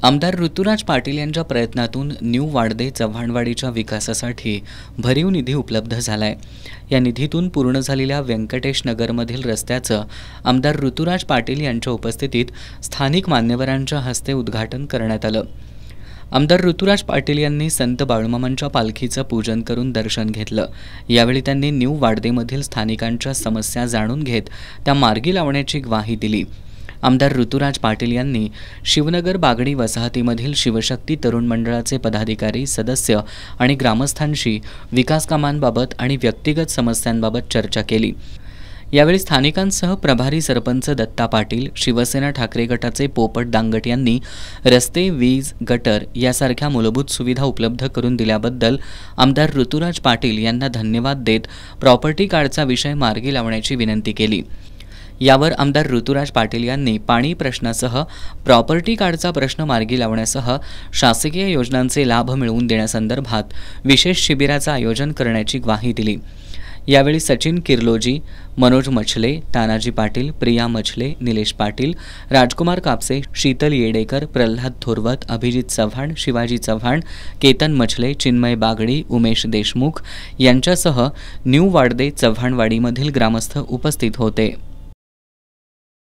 आमदार ऋतुराज पाटील यांच्या प्रयत्नातून न्यू वाडदे चव्हाणवाडीच्या विकासासाठी भरीव निधी उपलब्ध झालाय। या निधीतून पूर्ण झालेल्या व्यंकटेश नगरमधील रस्त्याचं आमदार ऋतुराज पाटील यांच्या उपस्थितीत स्थानिक मान्यवरांच्या हस्ते उद्घाटन करण्यात आलं। आमदार ऋतुराज पाटील यांनी संत बाळूमामांच्या पालखीचं पूजन करून दर्शन घेतलं। यावेळी त्यांनी न्यू वाडदेमधील स्थानिकांच्या समस्या जाणून घेत त्या मार्गी लावण्याची ग्वाही दिली। आमदार ऋतुराज पाटील यांनी शिवनगर बागडी वसाहतीमधील शिवशक्ती तरुण मंडळाचे पदाधिकारी, सदस्य आणि ग्रामस्थांशी विकास कामांबाबत आणि व्यक्तिगत समस्यांबाबत चर्चा केली। यावेळी स्थानिकांसह प्रभारी सरपंच दत्ता पाटील, शिवसेना ठाकरे गटाचे पोपट दांगट यांनी रस्ते, वीज, गटर यासारख्या मूलभूत सुविधा उपलब्ध करून दिल्याबद्दल आमदार ऋतुराज पाटील यांना धन्यवाद देत प्रॉपर्टी कार्डचा विषय मार्गी लावण्याची विनंती केली। यावर आमदार ऋतुराज पाटील यांनी पाणी प्रश्नासह प्रॉपर्टी कार्डचा प्रश्न मार्गी लावण्यासह शासकीय योजनांचे लाभ मिळवून देण्यासंदर्भात विशेष शिबिराचं आयोजन करण्याची ग्वाही दिली। यावेळी सचिन किर्लोजी, मनोज मछले, तानाजी पाटील, प्रिया मछले, निलेश पाटील, राजकुमार कापसे, शीतल येडेकर, प्रल्हाद थोरवत, अभिजित चव्हाण, शिवाजी चव्हाण, केतन मछले, चिन्मय बागडी, उमेश देशमुख यांच्यासह न्यू वाडदे चव्हाणवाडीमधील ग्रामस्थ उपस्थित होते।